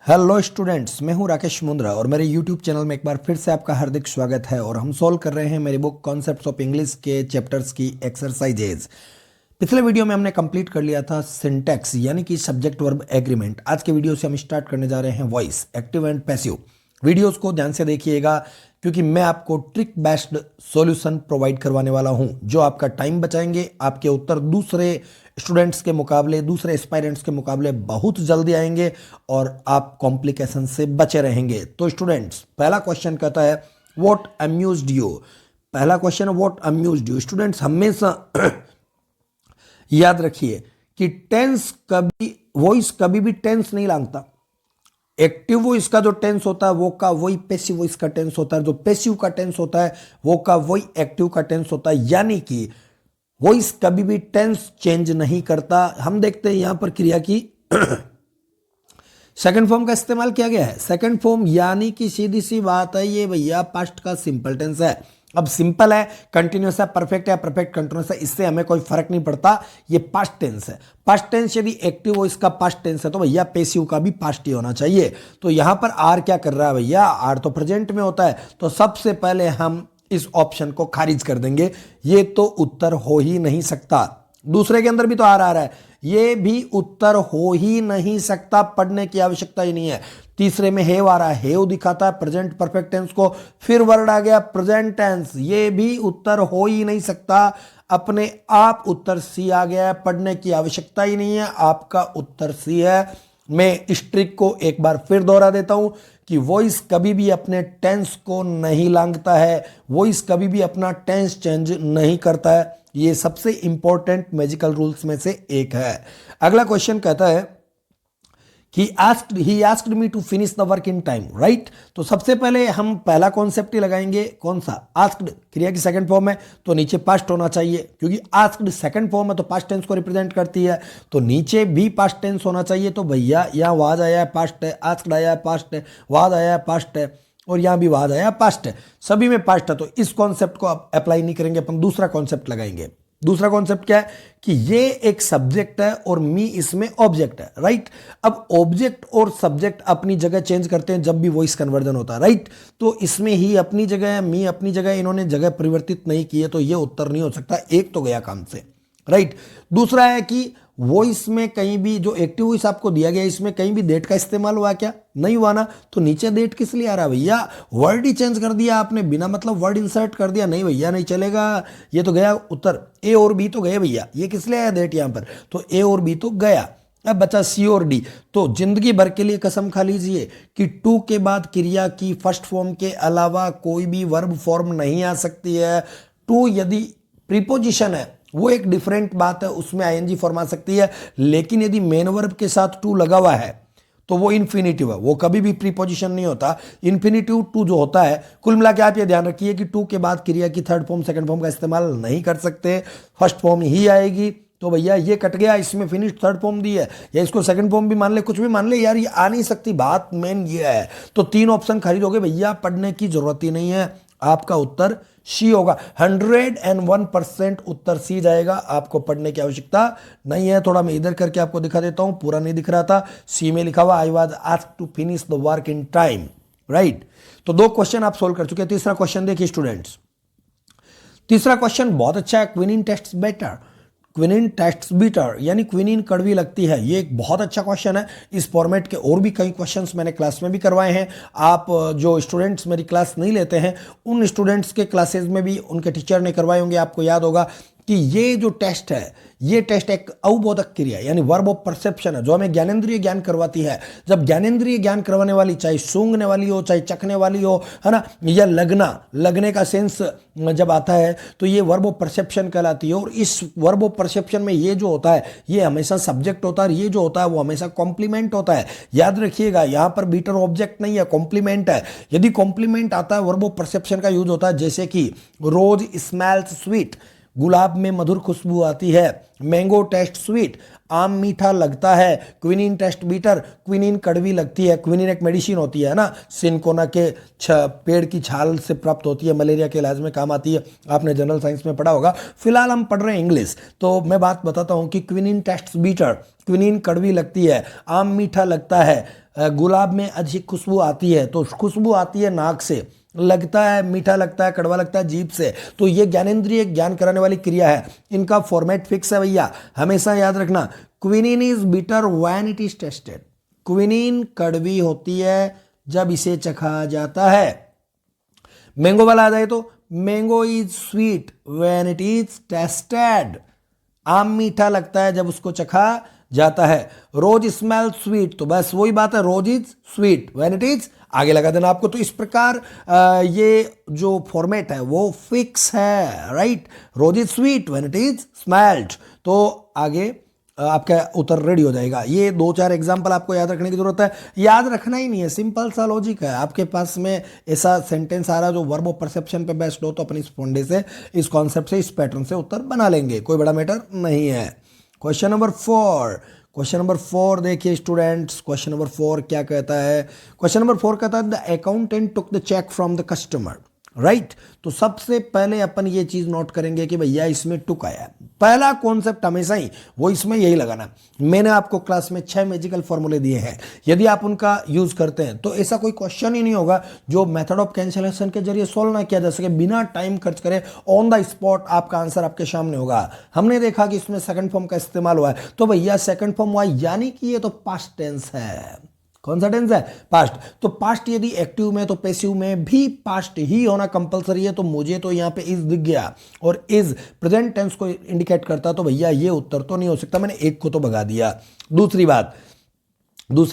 Hello students, मैं हूं राकेश मुंद्रा और मेरे यूट्यूब चैनल में एक बार फिर से आपका हार्दिक स्वागत है। और हम सॉल्व कर रहे हैं मेरी बुक कॉन्सेप्ट्स ऑफ इंग्लिश के चैप्टर्स की एक्सरसाइजेज। पिछले वीडियो में हमने कंप्लीट कर लिया था सिंटैक्स यानी कि सब्जेक्ट वर्ब एग्रीमेंट। आज के वीडियो से हम स्टार्ट करने जा रहे हैं voice, active and passive. Videos को ध्यान से देखिएगा क्योंकि मैं आपको ट्रिक बेस्ड सॉल्यूशन प्रोवाइड करवाने वाला हूं जो आपका टाइम बचाएंगे। आपके उत्तर दूसरे स्टूडेंट्स के मुकाबले, दूसरे एस्पायरेंट्स के मुकाबले बहुत जल्दी आएंगे और आप कॉम्प्लिकेशन से बचे रहेंगे। तो स्टूडेंट्स, पहला क्वेश्चन कहता है व्हाट अम्यूज्ड यू। पहला क्वेश्चन है व्हाट अम्यूज्ड यू। स्टूडेंट्स, हमेशा याद रखिए कि टेंस कभी, वॉइस कभी भी टेंस नहीं लांघता। एक्टिव वॉइस का जो टेंस होता है वो का वही पैसिव वॉइस का टेंस होता है, जो पैसिव का टेंस होता है वो का वही एक्टिव का टेंस होता है। यानी कि वॉइस कभी भी टेंस चेंज नहीं करता। हम देखते हैं यहां पर क्रिया की सेकंड फॉर्म का इस्तेमाल किया गया है। सेकंड फॉर्म यानी कि सीधी सी बात है, ये भैया पास्ट का सिंपल टेंस है। अब सिंपल है, कंटिन्यूअस है, परफेक्ट है, परफेक्ट कंटिन्यूअस है, इससे हमें कोई फर्क नहीं पड़ता। ये पास्ट टेंस है। पास्ट टेंस यदि एक्टिव वॉइस का पास्ट टेंस है तो भैया पैसिव का भी पास्ट ही होना चाहिए। तो यहां पर आर क्या कर रहा है भैया, आर तो प्रेजेंट में होता है, तो सबसे पहले हम इस ऑप्शन को खारिज कर देंगे। ये तो उत्तर हो ही नहीं सकता। दूसरे के अंदर भी तो आर आ रहा है, ये भी उत्तर हो ही नहीं सकता, पढ़ने की आवश्यकता ही नहीं है। तीसरे में हेव आ रहा है, हेव दिखाता है प्रेजेंट परफेक्ट टेंस को, फिर वर्ड आ गया प्रेजेंट टेंस, ये भी उत्तर हो ही नहीं सकता। अपने आप उत्तर सी आ गया है, पढ़ने की आवश्यकता ही नहीं है, आपका उत्तर सी है। मैं इस ट्रिक को एक बार फिर दोहरा देता हूं कि वॉइस कभी भी अपने टेंस को नहीं लांघता है, वॉइस कभी भी अपना टेंस चेंज नहीं करता है। ये सबसे इंपॉर्टेंट मैजिकल रूल्स में से एक है। अगला क्वेश्चन कहता है कि he asked me to finish the work in time, right? तो सबसे पहले हम पहला कॉन्सेप्ट ही लगाएंगे, कौन सा, आस्क्ड। क्रिया की सेकंड फॉर्म है तो नीचे पास्ट होना चाहिए, क्योंकि आस्क्ड सेकंड फॉर्म है तो पास्ट टेंस को रिप्रेजेंट करती है, तो नीचे भी पास्ट टेंस होना चाहिए। तो भैया यहाँ वाज आया है पास्ट है, आस्क्ड आया है पास्ट है, वाज आया है पास्ट है, और यहां भी वाज आया पास्ट है, सभी में पास्ट है। तो इस कॉन्सेप्ट को आप अप्लाई नहीं करेंगे, अपन दूसरा कॉन्सेप्ट लगाएंगे। दूसरा कॉन्सेप्ट क्या है कि ये एक सब्जेक्ट है और मी इसमें ऑब्जेक्ट है, राइट। अब ऑब्जेक्ट और सब्जेक्ट अपनी जगह चेंज करते हैं जब भी वॉइस कन्वर्जन होता है, राइट। तो इसमें ही अपनी जगह है, मी अपनी जगह, इन्होंने जगह परिवर्तित नहीं की है, तो ये उत्तर नहीं हो सकता। एक तो गया काम से, राइट। दूसरा है कि वॉइस में कहीं भी जो एक्टिव वॉइस आपको दिया गया इसमें कहीं भी डेट का इस्तेमाल हुआ क्या, नहीं हुआ ना। तो नीचे डेट किस लिए आ रहा है भैया, वर्ड ही चेंज कर दिया आपने, बिना मतलब वर्ड इंसर्ट कर दिया, नहीं भैया नहीं चलेगा। ये तो गया उत्तर, ए और बी तो गए भैया, ये किस लिए आया डेट यहां पर, तो ए और बी तो गया। अब बचा सी और डी। तो जिंदगी भर के लिए कसम खा लीजिए कि टू के बाद क्रिया की फर्स्ट फॉर्म के अलावा कोई भी वर्ब फॉर्म नहीं आ सकती है। टू यदि प्रीपोजिशन है वो एक डिफरेंट बात है, उसमें आईएनजी फॉर्म आ सकती है, लेकिन यदि मेन वर्ब के साथ टू लगा हुआ है तो वो इन्फिनिटिव है, वो कभी भी प्रीपोजिशन नहीं होता। इन्फिनिटिव टू जो होता है, कुल मिला के आप ये ध्यान रखिए कि टू के बाद क्रिया की थर्ड फॉर्म सेकंड फॉर्म का इस्तेमाल नहीं कर सकते, फर्स्ट फॉर्म ही आएगी। तो भैया ये कट गया, इसमें फिनिश थर्ड फॉर्म दी है, या इसको सेकंड फॉर्म भी मान ले, कुछ भी मान ले यार, ये आ नहीं सकती, बात मेन ये है। तो तीन ऑप्शन खरीदोगे भैया, पढ़ने की जरूरत ही नहीं है, आपका उत्तर सी होगा। 101% उत्तर सी जाएगा, आपको पढ़ने की आवश्यकता नहीं है। थोड़ा मैं इधर करके आपको दिखा देता हूं, पूरा नहीं दिख रहा था। सी में लिखा हुआ I was asked to finish the work in time, right. तो दो क्वेश्चन आप सोल्व कर चुके हैं। तीसरा क्वेश्चन देखिए स्टूडेंट्स, तीसरा क्वेश्चन बहुत अच्छा है। Quinine tastes better, quinine tastes bitter, यानी क्विनिन कड़वी लगती है, ये एक बहुत अच्छा क्वेश्चन है। इस फॉर्मेट के और भी कई क्वेश्चंस मैंने क्लास में भी करवाए हैं। आप जो स्टूडेंट्स मेरी क्लास नहीं लेते हैं उन स्टूडेंट्स के क्लासेस में भी उनके टीचर ने करवाए होंगे। आपको याद होगा कि ये जो टेस्ट है, ये टेस्ट एक अवबोधक क्रिया यानी वर्ब ऑफ परसेप्शन है, जो हमें ज्ञानेंद्रिय ज्ञान करवाती है। जब ज्ञानेंद्रिय ज्ञान करवाने वाली, चाहे सूंघने वाली हो, चाहे चखने वाली हो, है ना, या लगने का सेंस जब आता है, तो ये वर्ब ऑफ परसेप्शन कहलाती है। और इस वर्ब ऑफ परसेप्शन में ये जो होता है ये हमेशा सब्जेक्ट होता है, और ये जो होता है वो हमेशा कॉम्प्लीमेंट होता है। याद रखिएगा, यहां पर बीटर ऑब्जेक्ट नहीं है, कॉम्प्लीमेंट है। यदि कॉम्प्लीमेंट आता है वर्ब ऑफ परसेप्शन का यूज होता है, जैसे कि रोज स्मेल्स स्वीट, गुलाब में मधुर खुशबू आती है। मैंगो टेस्ट स्वीट, आम मीठा लगता है। क्विनीन टेस्ट बीटर, क्विनीन कड़वी लगती है। क्विनीन एक मेडिसिन होती है ना, सिनकोना के पेड़ की छाल से प्राप्त होती है, मलेरिया के इलाज में काम आती है, आपने जनरल साइंस में पढ़ा होगा। फिलहाल हम पढ़ रहे हैं इंग्लिश, तो मैं बात बताता हूँ कि क्विनीन टेस्ट बीटर, क्विनीन कड़वी लगती है, आम मीठा लगता है, गुलाब में अधिक खुशबू आती है। तो खुशबू आती है नाक से, लगता है मीठा लगता है, कड़वा लगता है जीभ से। तो ये ज्ञानेंद्रिय ज्ञान कराने वाली क्रिया है। इनका फॉर्मेट फिक्स है भैया, हमेशा याद रखना। Quinine is bitter when it is tested, quinine कड़वी होती है जब इसे चखा जाता है। मैंगो वाला आ जाए तो mango is sweet when it is tested, आम मीठा लगता है जब उसको चखा जाता है। रोज स्मेल स्वीट, तो बस वही बात है, rose is sweet when it is, आगे लगा देना आपको। तो इस प्रकार ये जो फॉर्मेट है वो फिक्स है, right. Rose is sweet when it is smelled. तो आगे आपका उत्तर रेडी हो जाएगा। ये 2-4 एग्जाम्पल आपको याद रखने की जरूरत है, याद रखना ही नहीं है, सिंपल सा लॉजिक है। आपके पास में ऐसा सेंटेंस आ रहा है जो वर्ब ऑफ परसेप्शन पे बेस्ड हो, तो अपनी फंडे से, इस कॉन्सेप्ट से, इस पैटर्न से उत्तर बना लेंगे, कोई बड़ा मैटर नहीं है। क्वेश्चन नंबर 4 देखिए स्टूडेंट्स, क्वेश्चन नंबर 4 क्या कहता है। क्वेश्चन नंबर 4 कहता है the accountant took the cheque from the customer, right. तो सबसे पहले अपन ये चीज नोट करेंगे कि भैया इसमें टुक आया, पहला कॉन्सेप्ट हमेशा ही वो इसमें यही लगाना। मैंने आपको क्लास में 6 मैजिकल फॉर्मूले दिए हैं, यदि आप उनका यूज करते हैं तो ऐसा कोई क्वेश्चन ही नहीं होगा जो मेथड ऑफ कैंसिलेशन के जरिए सोल्व ना किया जा सके, बिना टाइम खर्च करे ऑन द स्पॉट आपका आंसर आपके सामने होगा। हमने देखा कि इसमें सेकंड फॉर्म का इस्तेमाल हुआ है, तो भैया सेकंड फॉर्म हुआ, यानी कि ये तो पास्ट टेंस है। कौन सा टेंस है? पास्ट। तो पास्ट यदि एक्टिव में तो पैसिव में भी पास्ट ही होना कंपलसरी है। तो मुझे तो यहाँ पे इज दिख गया और इज प्रेजेंट टेंस को इंडिकेट करता, तो भैया ये उत्तर तो नहीं हो सकता, मैंने एक को तो भगा दिया। दूसरी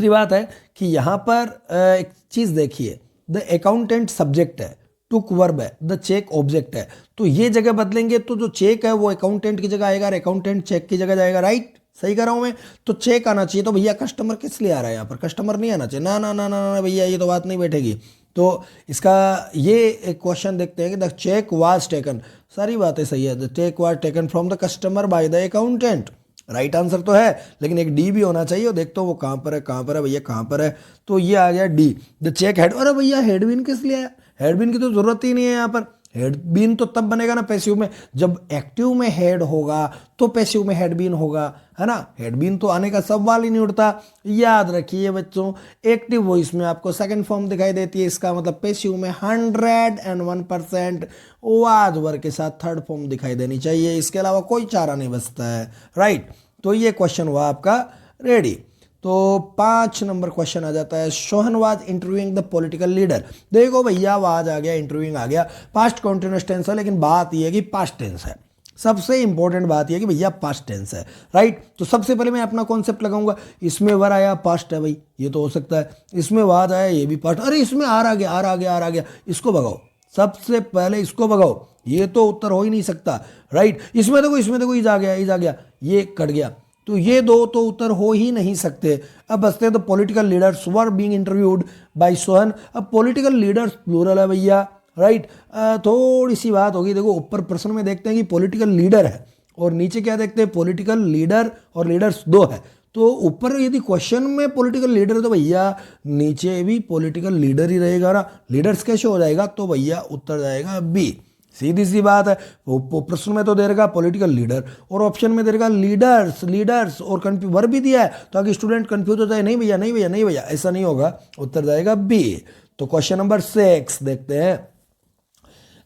बात है कि यहाँ पर एक चीज देखिए, द अकाउंटेंट सब्जेक्ट है, टुक वर्ब है, द चेक ऑब्जेक्ट है। तो ये जगह बदलेंगे तो जो चेक है वो अकाउंटेंट की जगह आएगा और अकाउंटेंट चेक की जगह जाएगा, राइट। सही कर रहा हूं मैं? तो चेक आना चाहिए। तो भैया कस्टमर किस लिए आ रहा है यहाँ पर? कस्टमर नहीं आना चाहिए, ना ना ना ना ना भैया, ये तो बात नहीं बैठेगी। तो इसका ये एक क्वेश्चन देखते हैं कि द चेक वाज टेकन, सारी बातें सही है, the cheque was taken from the customer by the accountant, right answer तो है, लेकिन एक डी भी होना चाहिए। देख तो वो कहाँ पर है भैया, कहाँ पर है? तो ये आ गया डी, द चेक हेड। अरे भैया हेडबिन किस लिए आया? हेडबिन की तो जरूरत ही नहीं है यहाँ पर। हेडबिन तो तब बनेगा ना पैसिव में, जब एक्टिव में हेड होगा तो पैसिव में हेडबिन होगा, है ना। हेडबिन तो आने का सवाल ही नहीं उठता। याद रखिए बच्चों, एक्टिव वॉइस में आपको सेकंड फॉर्म दिखाई देती है, इसका मतलब पैसिव में 101% वाज वर्ग के साथ थर्ड फॉर्म दिखाई देनी चाहिए, इसके अलावा कोई चारा नहीं बचता है, राइट। तो ये क्वेश्चन हुआ आपका रेडी। तो 5 नंबर क्वेश्चन आ जाता है, Sohan was interviewing the political leader. देखो भैया वाज आ गया, इंटरव्यूइंग आ गया, पास्ट कॉन्टिन्यूअस टेंस है, लेकिन बात यह है कि पास्ट टेंस है। सबसे इंपॉर्टेंट बात यह कि भैया पास्ट टेंस है, राइट। तो सबसे पहले मैं अपना कॉन्सेप्ट लगाऊंगा, इसमें वर आया पास्ट है भाई, ये तो हो सकता है। इसमें वाज आया, ये भी पास्ट। अरे इसमें आर आ गया, इसको भगाओ, सबसे पहले इसको भगाओ, ये तो उत्तर हो ही नहीं सकता, राइट। इसमें देखो इज आ गया, ये कट गया, तो ये दो तो उत्तर हो ही नहीं सकते। अब बचते हैं तो political leaders were being interviewed bye Sohan. अब पॉलिटिकल लीडर्स प्लूरल है भैया, राइट। थोड़ी सी बात होगी, देखो ऊपर प्रश्न में देखते हैं कि पॉलिटिकल लीडर है और नीचे क्या देखते हैं, पॉलिटिकल लीडर और लीडर्स 2 है। तो ऊपर यदि क्वेश्चन में पॉलिटिकल लीडर है तो भैया नीचे भी पॉलिटिकल लीडर ही रहेगा ना, लीडर्स कैसे हो जाएगा? तो भैया उत्तर जाएगा बी, सीधी सी बात है। वो प्रश्न में तो दे देगा पॉलिटिकल लीडर और ऑप्शन में दे देगा लीडर्स और वर्ब भी दिया है ताकि स्टूडेंट कंफ्यूज हो जाए, नहीं भैया ऐसा नहीं होगा, उत्तर जाएगा बी। तो क्वेश्चन नंबर 6 देखते हैं,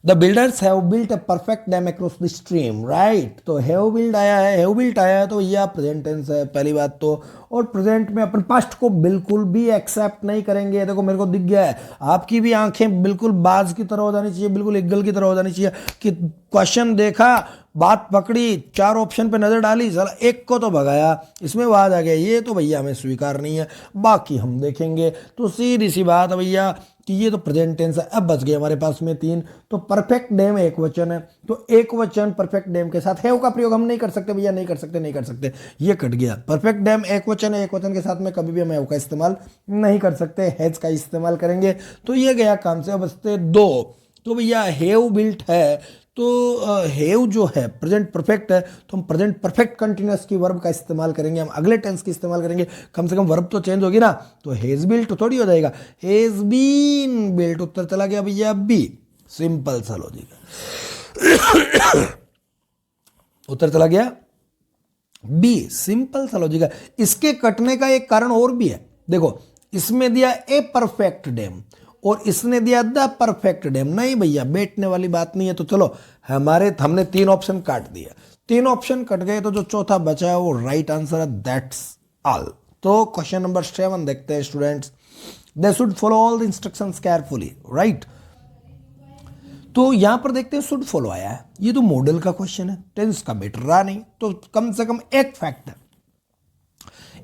the builders have built a perfect dam across the stream, right. तो हैव बिल्ट आया है तो यह प्रेजेंट टेंस है पहली बात तो, और प्रेजेंट में अपन पास्ट को बिल्कुल भी एक्सेप्ट नहीं करेंगे। देखो मेरे को दिख गया है, आपकी भी आंखें बिल्कुल बाज की तरह हो जानी चाहिए, बिल्कुल इगल की तरह हो जानी चाहिए कि क्वेश्चन देखा, बात पकड़ी, 4 ऑप्शन पे नजर डाली, साला एक को तो भगाया, इसमें वाद आ गया, ये तो भैया हमें स्वीकार नहीं है, बाकी हम देखेंगे। तो सीधी सी बात है भैया कि ये तो प्रेजेंट टेंस है। अब बच गए हमारे पास में 3, तो परफेक्ट डेम एक वचन है, तो एक वचन परफेक्ट डेम के साथ हैव का प्रयोग हम नहीं कर सकते भैया, नहीं कर सकते, ये कट गया। परफेक्ट डेम एक वचन है, एक वचन के साथ में कभी भी हम हैव का इस्तेमाल नहीं कर सकते, हैज का इस्तेमाल करेंगे। तो ये गया काम से। अब बचते 2, तो भैया हैव बिल्ट है तो हैव जो है प्रेजेंट परफेक्ट है, तो हम प्रेजेंट परफेक्ट कंटिन्यूअस की वर्ब का इस्तेमाल करेंगे, हम अगले टेंस की इस्तेमाल करेंगे, कम से कम वर्ब तो चेंज होगी ना। तो हैज बिल्ट तो थोड़ी हो जाएगा, हैज बीन बिल्ट, उत्तर चला गया भैया बी, सिंपल सा लॉजिक है। उत्तर चला गया बी, सिंपल सा लॉजिक है। इसके कटने का एक कारण और भी है, देखो इसमें दिया ए परफेक्ट डेम और इसने दिया द परफेक्ट डेम, नहीं भैया बैठने वाली बात नहीं है। तो चलो हमने 3 ऑप्शन काट दिया, 3 ऑप्शन कट गए, तो जो चौथा बचा है वो राइट आंसर है, दैट्स ऑल। तो क्वेश्चन नंबर 7 देखते हैं students, they should follow all the instructions carefully, right. तो यहां पर देखते हैं शुड फॉलो आया है, ये तो मॉडल का क्वेश्चन है, टेंस का बेटर रहा नहीं, तो कम से कम एक फैक्ट है,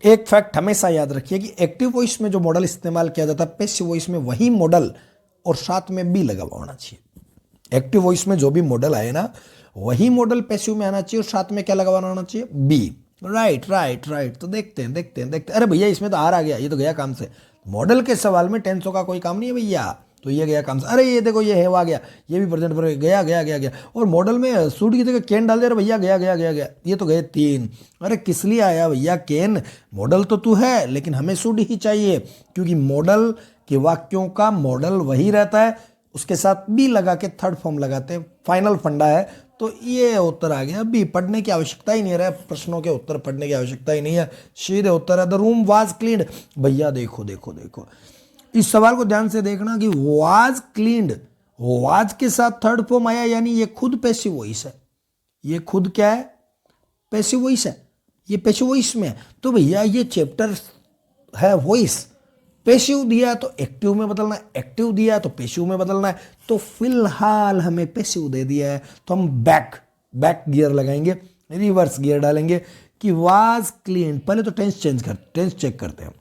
एक फैक्ट हमेशा याद रखिए कि एक्टिव वॉइस में जो मॉडल इस्तेमाल किया जाता है, पैसिव वॉइस में वही मॉडल और साथ में बी लगा हुआ होना चाहिए। एक्टिव वॉइस में जो भी मॉडल आए ना, वही मॉडल पैसिव में आना चाहिए और साथ में क्या लगा हुआ होना चाहिए, बी। Right right right. तो देखते हैं। अरे भैया इसमें तो आर आ गया, ये तो गया काम से। मॉडल के सवाल में टेंसों का कोई काम नहीं है भैया, तो ये गया काम से। अरे ये देखो ये हैव आ गया, ये भी प्रेजेंट पर गया गया गया गया। और मॉडल में सूट की जगह कैन डाल दे रहे भैया, गया गया गया गया, ये तो गए 3। अरे किस लिए आया भैया कैन, मॉडल तो तू है लेकिन हमें सूट ही चाहिए, क्योंकि मॉडल के वाक्यों का मॉडल वही रहता है, उसके साथ बी लगा के थर्ड फॉर्म लगाते हैं, फाइनल फंडा है। तो ये उत्तर आ गया बी, पढ़ने की आवश्यकता ही नहीं रहा, प्रश्नों के उत्तर पढ़ने की आवश्यकता ही नहीं है, सीधे उत्तर है द रूम वाज क्लीन्ड। भैया देखो देखो देखो, इस सवाल को ध्यान से देखना कि वाज क्लीन्ड, वाज के साथ थर्ड फॉर्म आया, यानी ये खुद पैसिव वॉइस है, ये खुद क्या है, पैसिव वॉइस है, ये पैसिव वॉइस में है। तो भैया ये चैप्टर है वॉइस, पैसिव दिया तो एक्टिव में बदलना है, एक्टिव दिया तो पैसिव में बदलना है। तो फिलहाल हमें पैसिव दे दिया है, तो हम बैक गियर लगाएंगे, रिवर्स गियर डालेंगे कि वाज क्लीन। पहले तो टेंस चेक करते हैं,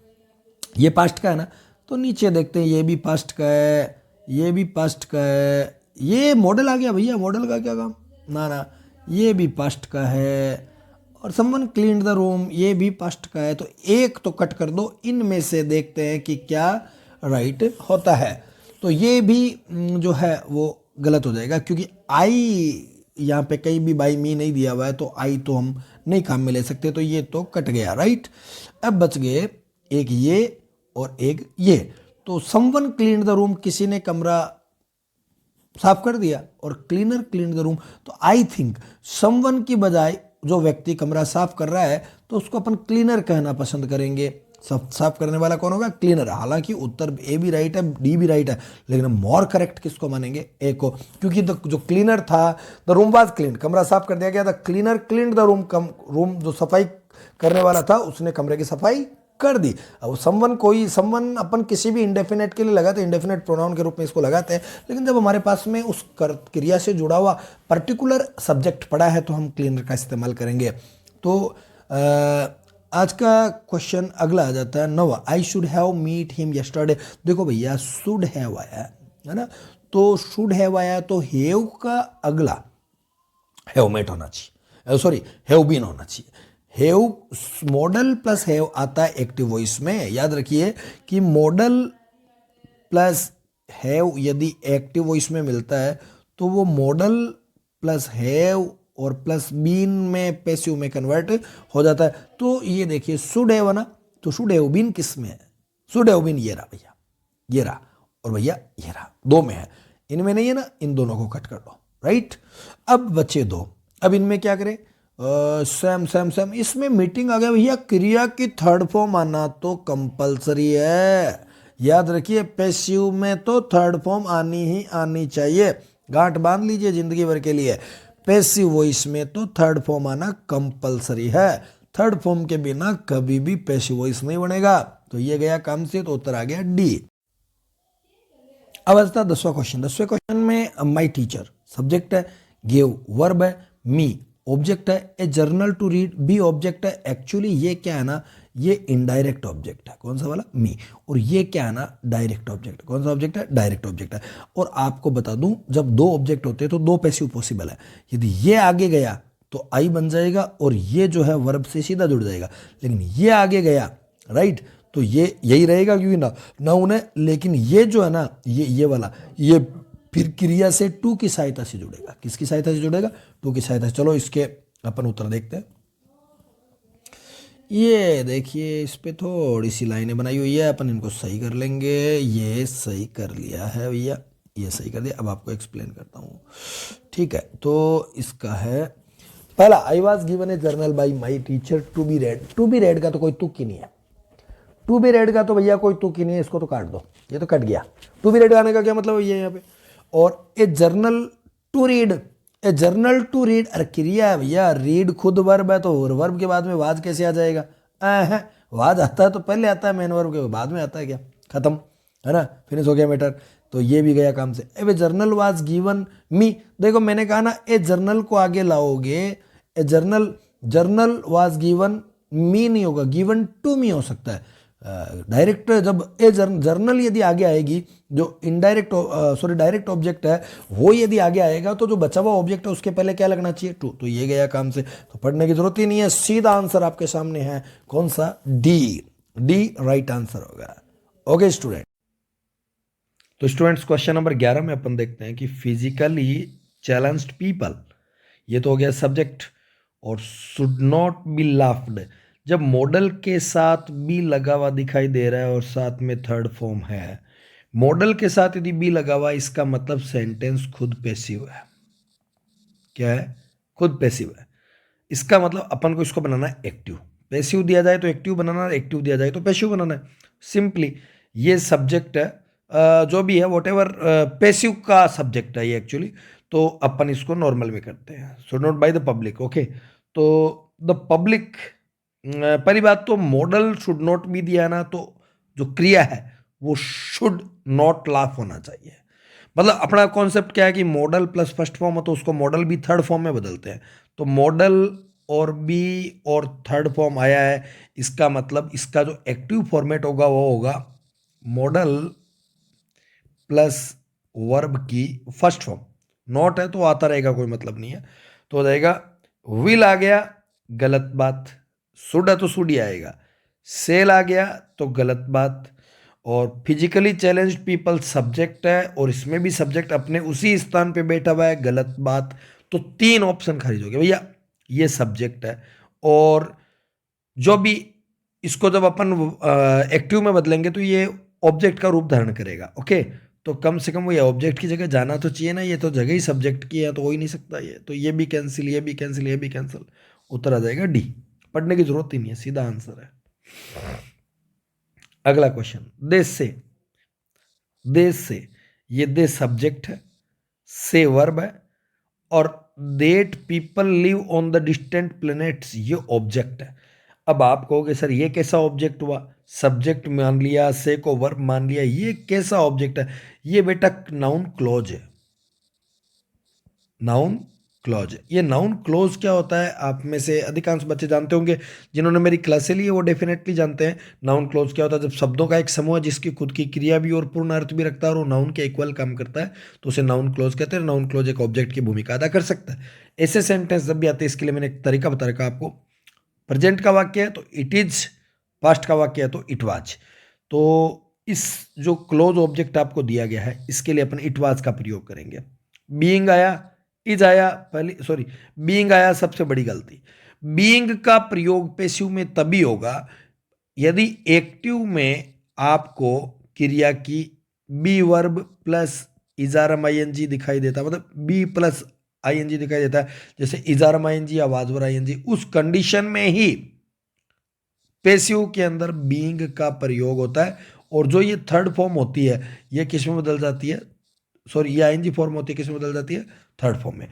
ये पास्ट का है ना, तो नीचे देखते हैं, ये भी पास्ट का है, ये भी पास्ट का है, ये मॉडल आ गया भैया, मॉडल का क्या काम, ना ये भी पास्ट का है, और समवन क्लीन्ड द रूम ये भी पास्ट का है। तो एक तो कट कर दो, इनमें से देखते हैं कि क्या राइट होता है। तो ये भी जो है वो गलत हो जाएगा, क्योंकि आई यहाँ पे कहीं भी बाई मी नहीं दिया हुआ है, तो आई तो हम नहीं काम में ले सकते, तो ये तो कट गया, राइट। अब बच गए एक ये और एक ये। तो समवन क्लीन्ड द रूम, किसी ने कमरा साफ कर दिया, और क्लीनर क्लीन्ड द रूम। तो आई थिंक समवन की बजाय जो व्यक्ति कमरा साफ कर रहा है, तो उसको अपन क्लीनर कहना पसंद करेंगे। साफ करने वाला कौन होगा, क्लीनर। हालांकि उत्तर ए भी राइट है, डी भी राइट है, लेकिन हम मोर करेक्ट किसको मानेंगे, ए को, क्योंकि जो क्लीनर था, द रूम वाज क्लीन, कमरा साफ कर दिया गया था, cleaner cleaned the room, room जो सफाई करने वाला था उसने कमरे की सफाई कर दी। अब समवन अपन किसी भी इंडेफिनेट के लिए लगाते हैं, इंडेफिनेट प्रोनाउन के रूप में इसको लगाते हैं, लेकिन जब हमारे पास में उस क्रिया से जुड़ा हुआ पर्टिकुलर सब्जेक्ट पड़ा है, तो हम क्लीनर का इस्तेमाल करेंगे। तो आज का क्वेश्चन अगला आ जाता है 9वां, I should have meet him yesterday. देखो भैया शुड हैव आया है ना, तो शुड हैव आया, तो हैव का अगला हैव मेट होना चाहिए, सॉरी हैव बीन होना चाहिए। हैव मॉडल प्लस हैव आता है एक्टिव वॉइस में, याद रखिए कि मॉडल प्लस हैव यदि एक्टिव वॉइस में मिलता है, तो वो मॉडल प्लस हैव और प्लस बीन में पैसिव में कन्वर्ट हो जाता है। तो ये देखिए शुड हैव ना, तो शुड हैव बीन किस में है, शुड हैव बीन ये रहा भैया, ये रहा, और भैया ये रहा, 2 में है, इनमें नहीं है ना, इन दोनों को कट कर दो, राइट। अब बचे 2, अब इनमें क्या करें, सैम इसमें मीटिंग आ गया भैया, क्रिया की थर्ड फॉर्म आना तो कंपलसरी है, याद रखिए पैसिव में तो थर्ड फॉर्म आनी ही आनी चाहिए, गांठ बांध लीजिए जिंदगी भर के लिए। पैसिव वॉइस में तो थर्ड फॉर्म आना कंपलसरी है, थर्ड फॉर्म के बिना कभी भी पैसिव वॉइस नहीं बनेगा। तो ये गया काम से, तो उत्तर आ गया डी। अब आता 10वां क्वेश्चन। 10वें क्वेश्चन में माई टीचर सब्जेक्ट है, गिव वर्ब है, मी ऑब्जेक्ट है, ए जर्नल टू रीड बी ऑब्जेक्ट है। एक्चुअली ये क्या है ना, ये इनडायरेक्ट ऑब्जेक्ट है, कौन सा वाला, मी। और ये क्या है ना, डायरेक्ट ऑब्जेक्ट। कौन सा ऑब्जेक्ट है, डायरेक्ट ऑब्जेक्ट है। और आपको बता दूं, जब 2 ऑब्जेक्ट होते हैं तो 2 पैसिव पॉसिबल है। यदि ये आगे गया तो आई बन जाएगा, और ये जो है वर्ब से सीधा जुड़ जाएगा। लेकिन ये आगे गया, राइट, तो ये यही रहेगा क्योंकि नाउन है। लेकिन ये जो है ना, ये वाला, ये फिर क्रिया से टू की सहायता से जुड़ेगा। किसकी सहायता से जुड़ेगा? टू की सहायता से। चलो इसके अपन उत्तर देखते हैं। ये देखिए इस पे थोड़ी सी लाइनें बनाई हुई है, अपन इनको सही कर लेंगे। ये सही कर लिया है भैया, ये सही कर दिया। अब आपको एक्सप्लेन करता हूँ, ठीक है। तो इसका है पहला, I was given a journal by my teacher to be read. To be read का तो कोई तुक ही नहीं है। टू बी रेड का तो भैया कोई तुक ही नहीं है, इसको तो काट दो, ये तो कट गया। टू बी रेड आने का क्या मतलब है यहाँ पे? और a journal to read, a journal to read, अरे क्रिया है भैया, रीड खुद वर्ब है, तो वर्ब के बाद में वाज कैसे आ जाएगा? वाज आता है तो पहले आता है, मेन वर्ब के बाद में आता है क्या? खत्म, है ना, फिनिश हो गया मैटर। तो ये भी गया काम से। A journal was given me, देखो मैंने कहा ना ए जर्नल को आगे लाओगे, a journal, journal was given me नहीं होगा, गिवन टू मी हो सकता है डायरेक्ट। जब ए जर्नल यदि आगे आएगी, जो इनडायरेक्ट सॉरी डायरेक्ट ऑब्जेक्ट है वो यदि आगे आएगा, तो जो बचा हुआ ऑब्जेक्ट है उसके पहले क्या लगना चाहिए? टू। तो ये गया काम से, तो पढ़ने की जरूरत ही नहीं है, सीधा आंसर आपके सामने है। कौन सा? डी। डी राइट आंसर होगा। ओके स्टूडेंट, तो स्टूडेंट्स क्वेश्चन नंबर 11 में अपन देखते हैं कि फिजिकली चैलेंज्ड पीपल, ये तो हो गया सब्जेक्ट, और शुड नॉट बी लाफ्ड। जब मॉडल के साथ बी लगा हुआ दिखाई दे रहा है और साथ में थर्ड फॉर्म है, मॉडल के साथ यदि बी लगा हुआ, इसका मतलब सेंटेंस खुद पैसिव है। क्या है? खुद पैसिव है। इसका मतलब अपन को इसको बनाना है एक्टिव। पैसिव दिया जाए तो एक्टिव बनाना, एक्टिव दिया जाए तो पैसिव बनाना है। सिंपली ये सब्जेक्ट है, जो भी है वॉट एवर, पैसिव का सब्जेक्ट है ये एक्चुअली। तो अपन इसको नॉर्मल में करते हैं, so not by the public. Okay, तो द पब्लिक, पहली बात तो मॉडल शुड नॉट बी दिया ना, तो जो क्रिया है वो शुड नॉट लाफ होना चाहिए। मतलब अपना कॉन्सेप्ट क्या है कि मॉडल प्लस फर्स्ट फॉर्म हो तो उसको मॉडल भी थर्ड फॉर्म में बदलते हैं। तो मॉडल और बी और थर्ड फॉर्म आया है, इसका मतलब इसका जो एक्टिव फॉर्मेट होगा वो होगा मॉडल प्लस वर्ब की फर्स्ट फॉर्म। नॉट है तो आता रहेगा, कोई मतलब नहीं है। तो हो जाएगा विल आ गया, गलत बात। शुड है तो शुड ही आएगा। सेल आ गया तो गलत बात। और फिजिकली चैलेंज्ड पीपल सब्जेक्ट है और इसमें भी सब्जेक्ट अपने उसी स्थान पे बैठा हुआ है, गलत बात। तो 3 ऑप्शन खारिज हो गए भैया, ये सब्जेक्ट है। और जो भी इसको जब अपन एक्टिव में बदलेंगे तो ये ऑब्जेक्ट का रूप धारण करेगा। ओके, तो कम से कम वो ये ऑब्जेक्ट की जगह जाना तो चाहिए ना, ये तो जगह ही सब्जेक्ट की है, तो हो ही नहीं सकता ये। तो ये भी कैंसिल, ये भी कैंसिल, ये भी कैंसिल। उत्तर आ जाएगा डी। पढ़ने की जरूरत ही नहीं है, सीधा आंसर है। अगला क्वेश्चन, देश से, देश से, ये देश सब्जेक्ट है, से वर्ब है, और that people live on the distant planets ये ऑब्जेक्ट है। अब आप कहोगे सर ये कैसा ऑब्जेक्ट हुआ? सब्जेक्ट मान लिया, से को वर्ब मान लिया, ये कैसा ऑब्जेक्ट है? ये बेटा नाउन क्लॉज है। नाउन क्लॉज, ये नाउन क्लॉज क्या होता है आप में से अधिकांश बच्चे जानते होंगे, जिन्होंने मेरी क्लासें ली है वो डेफिनेटली जानते हैं नाउन क्लॉज क्या होता है। जब शब्दों का एक समूह है जिसकी खुद की क्रिया भी और पूर्ण अर्थ भी रखता है और वो नाउन के इक्वल काम करता है, तो उसे नाउन क्लॉज कहते हैं। नाउन क्लॉज एक ऑब्जेक्ट की भूमिका अदा कर सकता है। ऐसे सेंटेंस जब भी आते हैं, इसके लिए मैंने एक तरीका बता रखा आपको। प्रेजेंट का वाक्य है तो इट इज, पास्ट का वाक्य है तो इट वाज। तो इस जो क्लोज ऑब्जेक्ट आपको दिया गया है, इसके लिए अपन इट वाज का प्रयोग करेंगे। बीइंग आया, इज आया, पहले सॉरी बीइंग आया, सबसे बड़ी गलती। बीइंग का प्रयोग पैसिव में तभी होगा यदि एक्टिव में आपको क्रिया की बी वर्ब प्लस इजारम आईएनजी दिखाई देता, मतलब बी प्लस आईएनजी दिखाई देता है, जैसे इजारम आईएनजी या वाजवर आईएनजी, उस कंडीशन में ही पैसिव के अंदर बीइंग का प्रयोग होता है। और जो ये थर्ड फॉर्म होती है ये किस में बदल जाती है? सॉरी, ये आईएनजी फॉर्म होती है, किस में बदल जाती है? थर्ड फॉर्म में।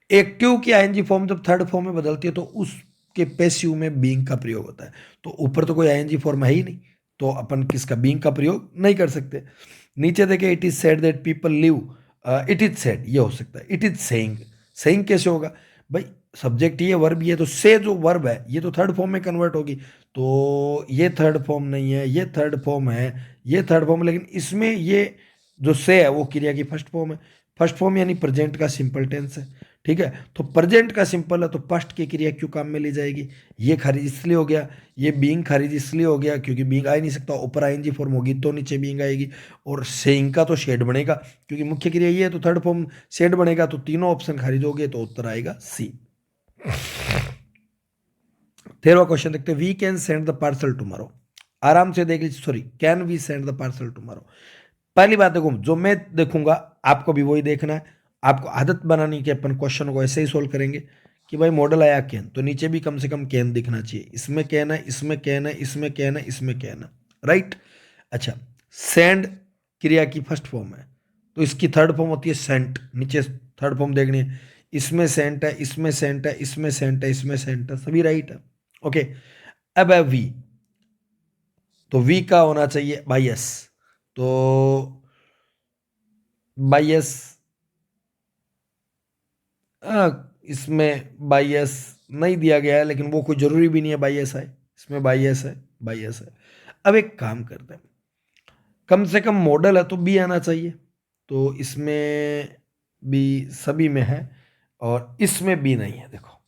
एक्टिव की आईएनजी फॉर्म जब थर्ड फॉर्म में बदलती है तो उसके पैसिव में बीइंग का प्रयोग होता है। तो ऊपर तो कोई आईएनजी फॉर्म है ही नहीं, तो अपन किसका बीइंग का प्रयोग नहीं कर सकते। नीचे देखे, it is said that people live, it is said ये हो सकता है। इट इज सेइंग, सेइंग कैसे होगा भाई? सब्जेक्ट ये, वर्ब ये, तो से जो वर्ब है ये तो थर्ड फॉर्म में कन्वर्ट होगी। तो ये थर्ड फॉर्म नहीं है, ये थर्ड फॉर्म है, ये थर्ड फॉर्म, लेकिन इसमें ये जो से है वो क्रिया की फर्स्ट फॉर्म है। फर्स्ट फॉर्म यानी प्रेजेंट का सिंपल टेंस है। ठीक है, तो प्रेजेंट का सिंपल है तो पास्ट की क्रिया क्यों काम में ली जाएगी, ये खारिज इसलिए हो गया, ये बीइंग खारिज इसलिए हो गया क्योंकि बीइंग आ ही नहीं सकता, ऊपर आईएनजी फॉर्म होगी तो नीचे बीइंग आएगी, और सेइंग का तो शेड बनेगा क्योंकि मुख्य क्रिया ये है तो थर्ड फॉर्म शेड बनेगा, तो तीनों ऑप्शन खारिज हो गए, तो उत्तर आएगा सी। 13वां क्वेश्चन देखते हैं, we can send the parcel tomorrow. आराम से देख लीजिए, sorry, can we send the parcel tomorrow. पहली बात देखो, जो मैं देखूंगा आपको भी वही देखना है, आपको आदत बनानी कि अपन क्वेश्चन को ऐसे ही सोल्व करेंगे कि भाई मॉडल आया कैन, तो नीचे भी कम से कम कैन दिखना चाहिए, इसमें कैन है, इसमें कैन है, इसमें कैन है, इसमें कैन है, राइट। अच्छा, सेंड क्रिया की फर्स्ट फॉर्म है तो इसकी थर्ड फॉर्म होती है सेंट, नीचे थर्ड फॉर्म देखनी है, इसमें सेंट है, इसमें सेंट है, इसमें सेंट है, इसमें सेंट है, सभी राइट है। ओके, अब है वी, तो वी का होना चाहिए बाई एस, तो बाई एस, इसमें बाई एस नहीं दिया गया है, लेकिन वो कोई जरूरी भी नहीं है बाई एस है, इसमें बाई एस है, बाई एस है। अब एक काम करते हैं, कम से कम मॉडल है तो बी आना चाहिए, तो इसमें बी सभी में है और इसमें बी नहीं है। देखो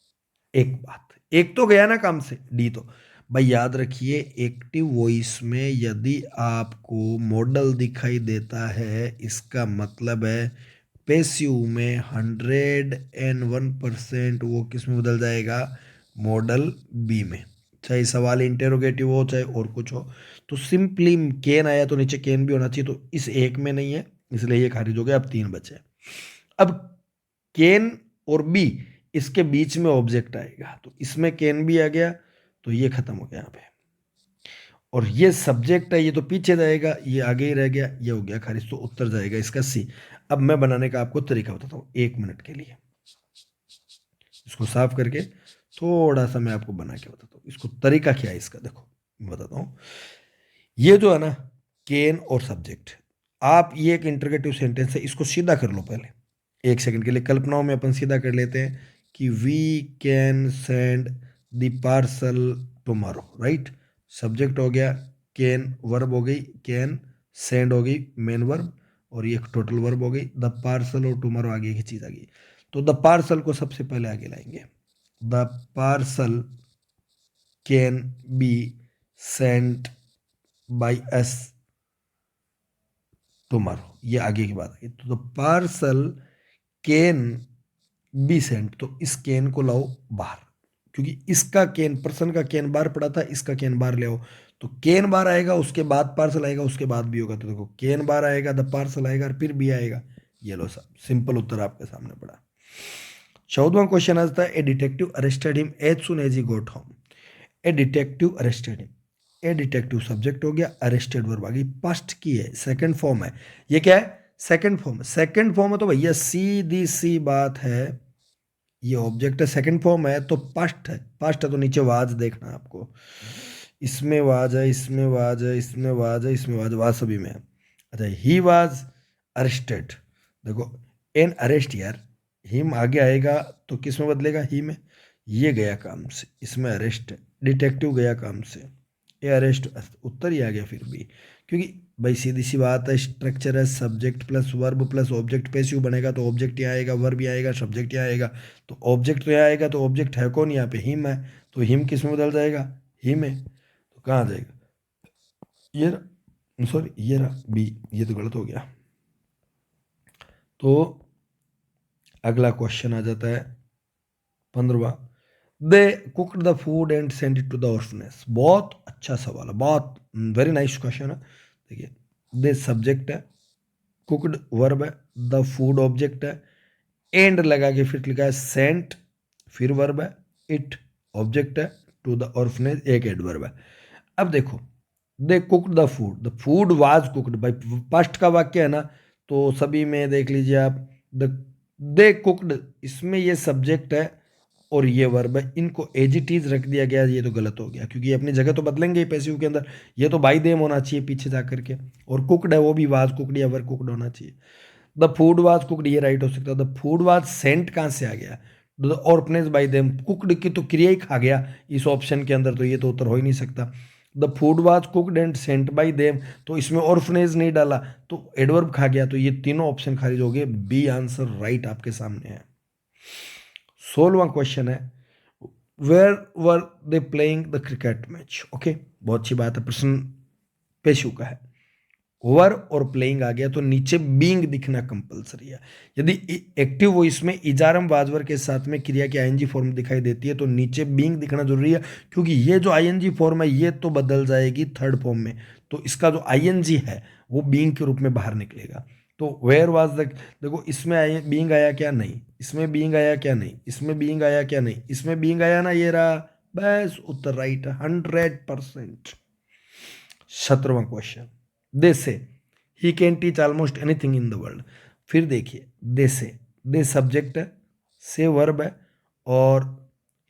एक बात, एक तो गया ना काम से, डी तो भाई याद रखिए, एक्टिव वॉइस में यदि आपको मॉडल दिखाई देता है इसका मतलब है पैसिव में 101% वो किस में बदल जाएगा, मॉडल बी में, चाहे सवाल इंटेरोगेटिव हो चाहे और कुछ हो। तो सिंपली केन आया तो नीचे केन भी होना चाहिए, तो इस एक में नहीं है इसलिए ये खारिज हो गया, अब 3 बचे। अब केन और बी, इसके बीच में ऑब्जेक्ट आएगा, तो इसमें कैन भी आ गया, तो ये खत्म हो गया यहाँ पे, और ये सब्जेक्ट है ये तो पीछे जाएगा, ये आगे ही रह गया, ये हो गया खारिज, तो उत्तर जाएगा इसका सी। अब मैं बनाने का आपको तरीका बताता हूँ 1 मिनट के लिए, इसको साफ करके थोड़ा सा मैं आपको बना के बताता हूँ इसको तरीका क्या है इसका। देखो मैं बताता हूँ, ये जो है ना केन और सब्जेक्ट, आप ये एक इंटरगेटिव सेंटेंस है, इसको सीधा कर लो पहले 1 सेकंड के लिए, कल्पनाओं में अपन सीधा कर लेते हैं कि we can send the parcel tomorrow, right. Subject हो गया कैन, वर्ब हो गई कैन, सेंड हो गई मेन वर्ब, और ये एक टोटल वर्ब हो गई, द पार्सल और टुमारो आगे की चीज आ गई, तो द पार्सल को सबसे पहले आगे लाएंगे, the parcel can be sent by S tomorrow, ये आगे की बात आई, तो the parcel can be sent, तो इस कैन को लाओ बाहर, क्योंकि इसका कैन, पर्सन का कैन बाहर पड़ा था, इसका कैन बाहर ले आओ, तो कैन बाहर आएगा उसके बाद पार्सल आएगा, उसके बाद भी होगा, तो देखो कैन बाहर आएगा, द पार्सल आएगा और फिर भी आएगा, ये लो सब सिंपल उत्तर आपके सामने पड़ा। 14वां क्वेश्चन आता है, a detective arrested him as soon as he got home. A detective arrested him, a detective subject हो गया, अरेस्टेड वर्ब आ गई, पास्ट की है, सेकंड फॉर्म है, ये क्या है सेकंड फॉर्म, सेकंड फॉर्म है तो भैया सीधी सी बात है, ये ऑब्जेक्ट है, सेकंड फॉर्म है तो पास्ट है, पास्ट है तो नीचे वाज देखना है आपको, इसमें वाज है, इसमें वाज है, इसमें वाज है, इसमें वाज, वाज सभी में है। अच्छा, ही वाज अरेस्टेड, देखो एन अरेस्ट यार, हिम आगे आएगा तो किस में बदलेगा, ही में, ये गया काम से, इसमें अरेस्ट है, डिटेक्टिव गया काम से, ये अरेस्ट, उत्तर ही आ गया फिर भी, क्योंकि भाई सीधी सी बात है, स्ट्रक्चर है subject plus verb plus object, passive बनेगा तो ऑब्जेक्ट यहाँ आएगा, वर्ब यहाँ आएगा, सब्जेक्ट यहाँ आएगा, तो ऑब्जेक्ट तो यहाँ आएगा, तो ऑब्जेक्ट है कौन यहाँ पे, हिम है, तो हिम किस में बदल जाएगा, ही में, तो कहाँ जाएगा, ये सॉरी ये रहा बी, ये तो गलत हो गया। तो अगला क्वेश्चन आ जाता है 15वां, they cooked the food and send it to the orphanage. बहुत अच्छा सवाल है, बहुत वेरी नाइस क्वेश्चन है। देखिए, दे सब्जेक्ट है, कुकड वर्ब है, द फूड ऑब्जेक्ट है, एंड लगा के फिर लिखा है सेंट, फिर वर्ब है, इट ऑब्जेक्ट है, टू द ऑर्फनेज एक एडवर्ब है। अब देखो, they cooked the food, the food was cooked, भाई पास्ट का वाक्य है ना, तो सभी में देख लीजिए आप, द दे कुकड, इसमें ये सब्जेक्ट है और ये वर्ब है, इनको एज इट इज रख दिया गया, ये तो गलत हो गया क्योंकि अपनी जगह तो बदलेंगे ही पैसिव के अंदर, ये तो बाई देम होना चाहिए पीछे जा करके, और कुकड है वो भी वाज कुकड या वर कुकड होना चाहिए। द फूड वाज कुकड ये राइट हो सकता है, द फूड वाज सेंट कहाँ से आ गया, the orphanage by them, cooked की तो क्रिया ही खा गया इस ऑप्शन के अंदर, तो ये तो उत्तर हो ही नहीं सकता। The food was cooked and Saint by them, तो इसमें ऑर्फनेज नहीं डाला तो एडवर्ब खा गया, तो ये तीनों ऑप्शन खारिज हो गए, बी आंसर राइट आपके सामने है। 16वां क्वेश्चन है, where were they playing the cricket match. Okay, बहुत अच्छी बात है, प्रश्न पेशू का है। वर और प्लेइंग आ गया तो नीचे बीइंग दिखना कंपलसरी है। यदि एक्टिव वॉइस में इजारम वाजवर के साथ में क्रिया की आईएनजी फॉर्म दिखाई देती है तो नीचे बीइंग दिखना जरूरी है, क्योंकि ये जो आईएनजी फॉर्म है ये तो बदल जाएगी थर्ड फॉर्म में, तो इसका जो आईएनजी है वो बीइंग के रूप में बाहर निकलेगा। तो वेयर वाज द, देखो इसमें बीइंग आया क्या, नहीं, इसमें बीइंग आया क्या, नहीं, इसमें बीइंग आया क्या, नहीं, इसमें बीइंग आया ना, ये रहा, बस उत्तर राइट है 100%। 17वां क्वेश्चन, दे से he can teach almost anything in the world. फिर देखिए, दे से, दे सब्जेक्ट है, से वर्ब है, और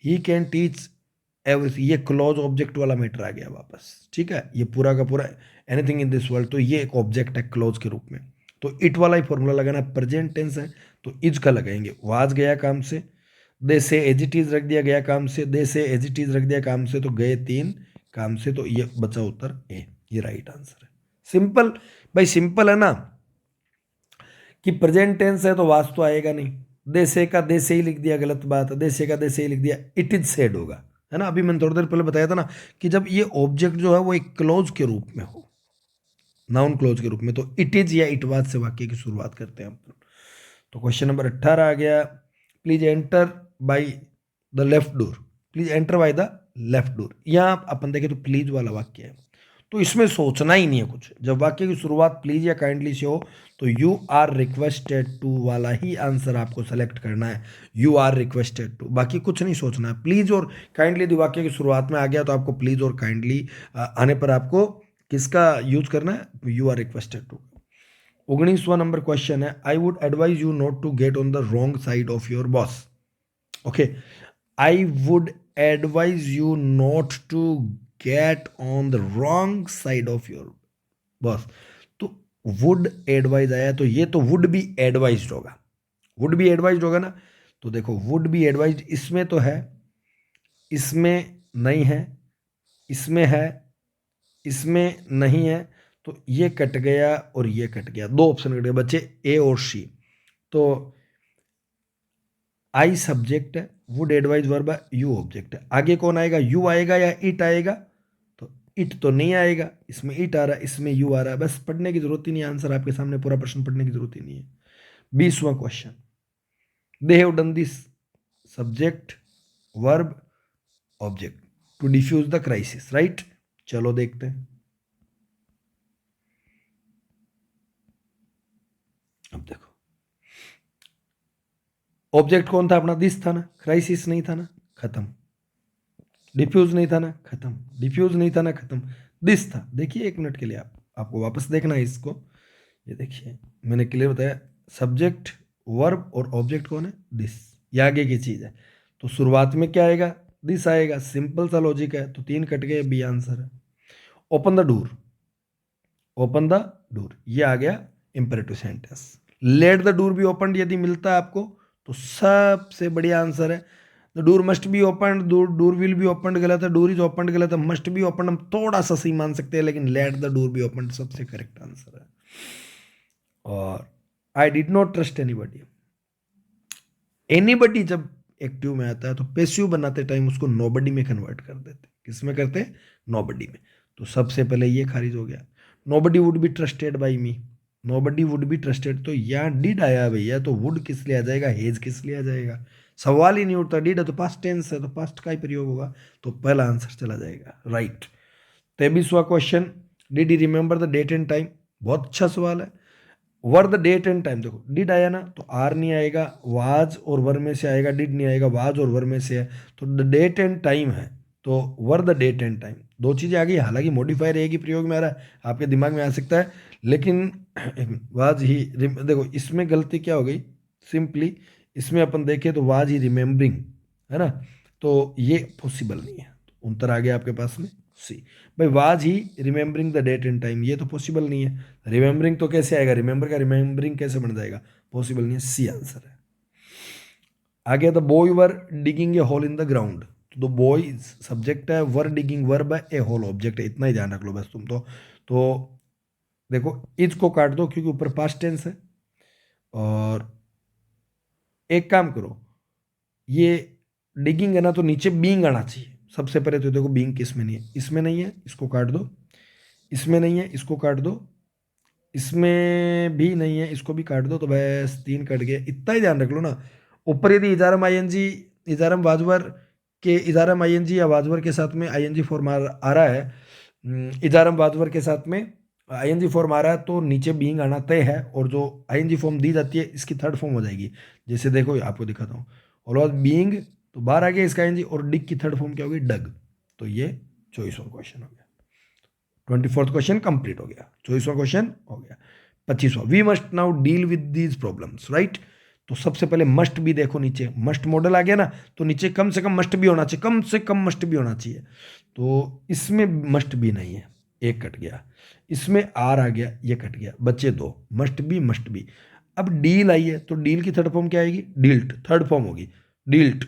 ही कैन टीच एवरीथिंग, ये क्लोज ऑब्जेक्ट वाला मैटर आ गया वापस, ठीक है, ये पूरा का पूरा एनीथिंग इन दिस वर्ल्ड, तो ये एक ऑब्जेक्ट है क्लोज के रूप में, तो इट वाला ही फॉर्मूला लगाना, प्रेजेंट टेंस है तो इज का लगाएंगे, वाज गया काम से, दे से एज इट इज रख दिया गया काम से, दे से एज इट इज रख दिया काम से, तो गए 3 काम से, तो ये बचा उत्तर ए, ये राइट आंसर है। सिंपल भाई, सिंपल है ना, कि प्रेजेंट टेंस है तो वास्तु आएगा नहीं, देसे का देसे ही लिख दिया, गलत बात है, देसे का देसे ही लिख दिया, इट इज सेड होगा, है ना। अभी मैंने थोड़ी देर पहले बताया था ना कि जब ये ऑब्जेक्ट जो है वो एक क्लोज के रूप में हो, नाउन क्लोज के रूप में, तो इट इज या इट वाज से वाक्य की शुरुआत करते हैं हम। तो क्वेश्चन नंबर 18 आ गया, please enter by the left door, please enter by the left door. यहां अपन देखें तो प्लीज वाला वाक्य है, तो इसमें सोचना ही नहीं है कुछ, जब वाक्य की शुरुआत प्लीज या काइंडली से हो तो यू आर रिक्वेस्टेड टू वाला ही आंसर आपको सेलेक्ट करना है, यू आर रिक्वेस्टेड टू, बाकी कुछ नहीं सोचना है। प्लीज और काइंडली यदि वाक्य की शुरुआत में आ गया तो आपको प्लीज और काइंडली आने पर आपको किसका यूज करना है, यू आर रिक्वेस्टेड टू। 19वां नंबर क्वेश्चन है, I would advise you not to get on the wrong side of your boss. Okay, I would advise you not to get on the wrong side of your boss. तो would advise आया तो ये तो would be advised होगा, would be advised होगा ना, तो देखो वुड बी एडवाइज्ड इसमें तो है, इसमें नहीं है, इसमें है, इसमें नहीं है, तो ये कट गया और ये कट गया, 2 ऑप्शन कट गए, बच्चे ए और सी। तो आई सब्जेक्ट है, वुड एडवाइज वर्ब है, यू ऑब्जेक्ट है, आगे कौन आएगा, यू आएगा या इट आएगा, तो इट तो नहीं आएगा, इसमें इट आ रहा है, इसमें यू आ रहा है, बस पढ़ने की जरूरत ही नहीं है, आंसर आपके सामने, पूरा प्रश्न पढ़ने की जरूरत ही नहीं है। 20वां question, they have done this, subject verb object, to defuse the crisis, right. चलो देखते हैं, अब देखो ऑब्जेक्ट कौन था अपना, दिस था ना, क्राइसिस नहीं था ना, खत्म, डिफ्यूज नहीं था ना, खत्म, डिफ्यूज नहीं था ना, खत्म, दिस था। देखिए 1 मिनट के लिए आपको वापस देखना है इसको, ये देखिए मैंने क्लियर बताया, सब्जेक्ट वर्ब और ऑब्जेक्ट कौन है, दिस, ये आगे की चीज है, तो शुरुआत में क्या आएगा, दिस आएगा, सिंपल सा लॉजिक है, तो 3 कट गए, बी आंसर है। Open the door, open the door, ये आ गया imperative sentence. Let the door be open यदि मिलता है आपको तो सबसे बढ़िया आंसर है, the door must be open, door will be open गलत है, डोर इज ओपन गलत है, मस्ट बी ओपन हम थोड़ा सा सही मान सकते हैं, लेकिन let the door be open सबसे करेक्ट आंसर है। और I did not trust anybody, anybody जब एक्टिव में आता है तो पैसिव बनाते टाइम उसको नोबडी में कन्वर्ट कर देते, किस में करते हैं, नोबडी में, तो सबसे पहले ये खारिज हो गया। Nobody would be trusted by me, nobody would be trusted, तो यहाँ डिड आया भैया, तो वुड किस लिए आ जाएगा, हेज किस लिए आ जाएगा, सवाल ही नहीं उठता, डिड है तो पास्ट टेंस है तो पास्ट का ही प्रयोग होगा, तो पहला आंसर चला जाएगा राइट। 23वां question, did he remember the date and time, बहुत अच्छा सवाल है। Where the date and time, देखो डिड आया ना तो आर नहीं आएगा, वाज और वर में से आएगा, डिड नहीं आएगा, वाज और वर में से है, तो द डेट एंड टाइम है, तो were the date and time, 2 चीज़ें आ गई, हालांकि मॉडिफायर एक ही प्रयोग में आ रहा है, आपके दिमाग में आ सकता है, लेकिन वाज ही, देखो इसमें गलती क्या हो गई, सिंपली इसमें अपन देखें तो वाज ही रिमेम्बरिंग, है ना, तो ये पॉसिबल नहीं है, तो उत्तर आ गया आपके पास में सी। भाई was he remembering the date and time, ये तो पॉसिबल नहीं है, रिमेंबरिंग तो कैसे आएगा, रिमेंबर का रिमेंबरिंग कैसे बन जाएगा, पॉसिबल नहीं है, सी आंसर है। आगे the boy were digging a hole in the ground, तो बॉय सब्जेक्ट है, वर डिगिंग वर्ब है, ए होल ऑब्जेक्ट है, इतना ही ध्यान रख लो बस तुम तो देखो इज को काट दो क्योंकि ऊपर पास्ट टेंस है, और एक काम करो, ये डिगिंग है ना, तो नीचे बीइंग आना चाहिए सबसे पहले। तो देखो बीइंग किस में नहीं है, इसमें नहीं है, इसको काट दो। इसमें नहीं है, इसको काट दो। इसमें भी नहीं है, इसको भी काट दो। तो बस 3 कट गए, इतना ही ध्यान रख लो ना। ऊपर यदि इजारम आईएनजी, इजारम वाजवर के, इजारम आईएनजी या वाजवर के साथ में आईएनजी फॉर्म आ रहा है, इजारम वाजवर के साथ में आईएनजी फॉर्म आ रहा है, तो नीचे बीइंग आना तय है। और जो आईएनजी फॉर्म दी जाती है इसकी थर्ड फॉर्म हो जाएगी। जैसे देखो आपको दिखाता हूँ, और बीइंग तो बाहर आ गया इसका आईएनजी, और डिग की थर्ड फॉर्म क्या होगी, डग। तो ये 24वां क्वेश्चन हो गया। 24th क्वेश्चन कंप्लीट हो गया, 24वां क्वेश्चन हो गया। 25वां, we must now deal with these problems, right. तो सबसे पहले मस्ट भी देखो नीचे, मस्ट मॉडल आ गया ना, तो नीचे कम से कम मस्ट भी होना चाहिए, कम से कम मस्ट भी होना चाहिए। तो इसमें मस्ट भी नहीं है, एक कट गया। इसमें आर आ गया, ये कट गया, बच्चे 2, मस्ट भी मस्ट भी। अब डील आई है, तो डील की थर्ड फॉर्म क्या आएगी, डील्ट, थर्ड फॉर्म होगी डील्ट।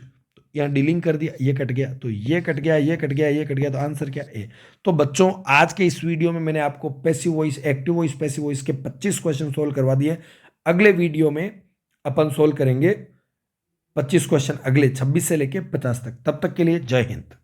यहाँ डीलिंग कर दिया, ये कट गया, तो ये कट गया, ये कट गया, ये कट गया, तो आंसर क्या ए। तो बच्चों आज के इस वीडियो में मैंने आपको passive voice, active voice, passive voice के 25 क्वेश्चन सोल्व करवा दिए। अगले वीडियो में अपन सोल्व करेंगे 25 क्वेश्चन, अगले 26 से लेके 50 तक। तब तक के लिए जय हिंद।